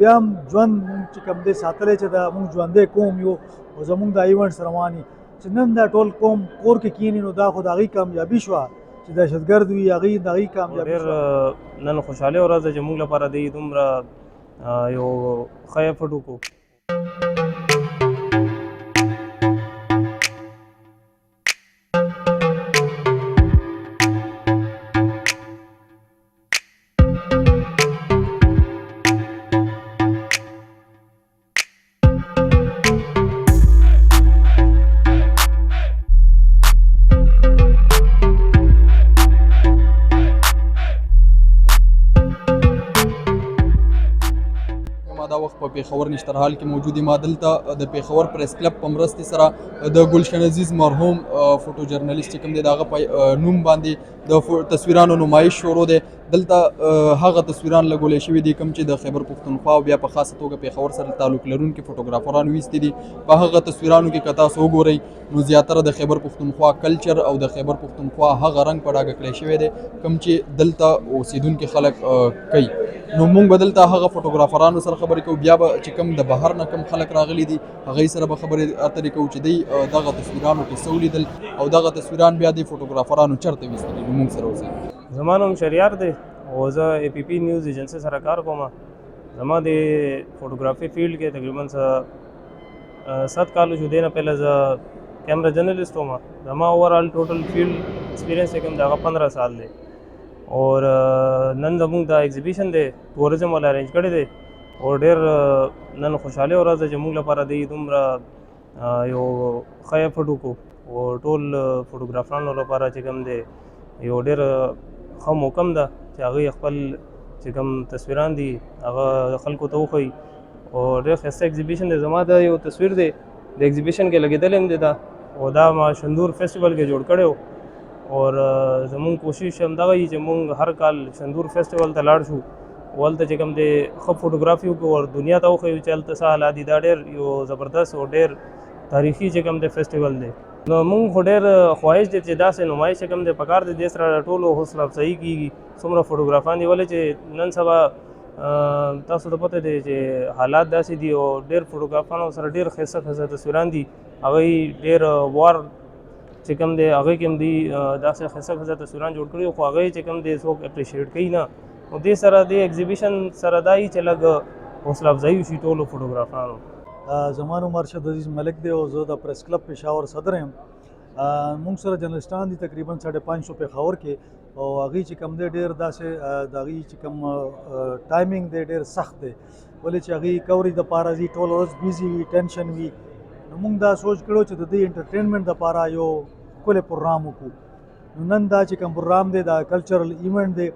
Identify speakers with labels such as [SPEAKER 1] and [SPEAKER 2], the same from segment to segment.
[SPEAKER 1] بیا هم ژوند مونږ چې کوم دی ساتلی چې دا مونږ ژوندی قوم یو او زمونږ دا ایونټس روان دي چې نن دا ټول قوم کور کې کښېني نو دا خو د هغوی کامیابي شوه چې دهشتګرد وي هغوی د هغوی کامیابي
[SPEAKER 2] ډېر نن خوشحالي ورځ ده چې موږ لپاره دی دومره یو ښه ایفرټ وکړو.
[SPEAKER 3] دا وخت په پېښور نشترحال کې موجود یم. دلته د پېښور پریس کلب په مرستې سره د ګلشن عزیز مرحوم فوټو جرنالیست چې کوم دی د هغه په نوم باندې د تصویرانو نمایش شروع دی. دلته هغه تصویران لګولې شوي دي کوم چې د خیبر پښتونخوا او بیا په خاصه توګه پېښور سره تعلق لرونکي فوټوګرافرانو ویستي دي. په هغه تصویرانو کې که تاسو وګورئ نو زیاتره د خیبر پښتونخوا کلچر او د خیبر پښتونخوا هغه رنګ په ډاګه کړی شوی دی کوم چې دلته اوسېدونکي خلک کوي. نو موږ به دلته هغه فوټوګرافرانو سره خبرې کوو، بیا به چې کوم د بهر نه کوم خلک راغلي دي هغوی سره به خبرې اترې کوو چې دوی دغه تصویرانو کې څه ولیدل او دغه تصویران بیا د فوټوګرافرانو چېرته ویستي دي. نو موږ سره اوسئ.
[SPEAKER 2] زما نوم شهریار دی او زه اے پی پی نیوز ایجنسۍ سره کار کوم. زما د فوټوګرافي فیلډ کې تقریبا 7 کالو شو. دی نه پهله زه کیمرا جرنلسټ وم. زما اوورال ټوټل فیلډ ایکسپیرینس چې کوم دی هغه 15 سال دی. اور نن زموږ دا ایگزیبیشن دی ټوریزم والا ارینج کړی دی او ډېر نن خوشحالي ورځ ده چې موږ لپاره دی دومره یو ښه ایفرټ وکړو او ټول فوټوګرافرانو لپاره چې کوم دی یو ډېر ښه موقع ده چې هغوی خپل چې کوم تصویران دي هغه خلکو ته وښایي او ډېر ښایسته ایگزیبیشن دی. زما دا یو تصویر دی د ایگزیبیشن کې لګېدلی هم دی دا او دا ما شندور فیسټیول کې جوړ کړی و. اور زمونږ کوشش همدغه وي چې مونږ هر کال شندور فیسټیول ته لاړ شو او هلته چې کوم دی ښه فوټوګرافي وکړو او دنیا ته وښیو چې هلته څه حالات دي. دا ډېر یو زبردست او ډېر تاریخي چې کوم دی فیسټیول دی. نو مونږ خو ډېر خواهش دی چې داسې نمایش چې کوم دی پکار دی دې سره ټولو حوصله افزایي کېږي. څومره فوټوګرافان دي ولې چې نن سبا تاسو ته پته دی چې حالات داسې دي او ډېر فوټوګرافانو سره ډېر ښایسته ښایسته تصویران دي. هغوی ډېر وار چې کوم دی هغوی کې هم دوی داسې ښایسته ښایسته تصویران جوړ کړي خو هغوی چې کوم دی څوک اپریشیټ کوي نه. نو دې سره دې ایگزیبیشن سره دا وي چې لږ حوصله افزایي وشي ټولو فوټوګرافرانو.
[SPEAKER 1] زما نوم ارشد عزیز ملک دی او زه د پریس کلب پېښور صدر یم. مونږ سره جرنلسټان دي تقریبا 550 پېښور کې او هغوی چې کوم دی ډېر داسې د هغوی چې کوم ټایمینګ دی ډېر سخت دی ولې چې هغوی کورج دپاره ځي ټوله ورځ بیزي وي ټینشن وي. نو موږ دا سوچ کړو چې د دې انټرټینمنټ دپاره یو ښکلی پروګرام وکړو. نو نن دا چې کوم پروګرام دی دا کلچرل ایونټ دی.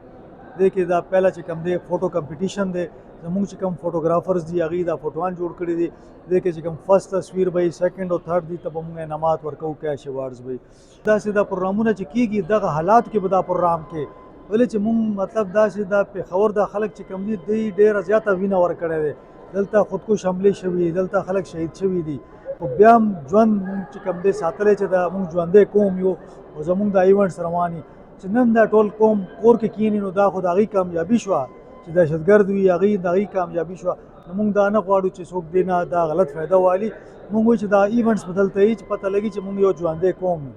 [SPEAKER 1] دې کې دا پهله چې کوم دی فوټو کمپټیشن دی. زموږ چې کوم فوټوګرافرز دي هغوی دا فوټوان جوړ کړي دي. دې کې چې کوم فرسټ تصویر به وي سیکنډ او تھرډ دي ته به موږ انعامات ورکوو کیش ایوارډز به وي. داسې دا پروګرامونه چې کېږي دغه حالاتو کې به دا پروګرام کې ولې چې موږ مطلب داسې دا پېښور دا خلک چې کوم دي دوی ډېره زیاته وینه ورکړی دی. دلته خودکش حملې شوي دلته خلک شهید شوي دي خو بیا هم ژوند مونږ چې کوم دی ساتلی چې دا مونږ ژوندی قوم یو او زمونږ دا ایونټس روان دي چې نن دا ټول قوم کور کې کښېني نو دا خو د هغوی کامیابي شوه چې دهشتګرد وي هغوی د هغوی کامیابي شوه. نو مونږ دا نه غواړو چې څوک دې نه دا غلط فایده والي. مونږ وایو چې دا ایونټس به دلته وي چې پته لګي چې مونږ یو ژوندی قوم یو.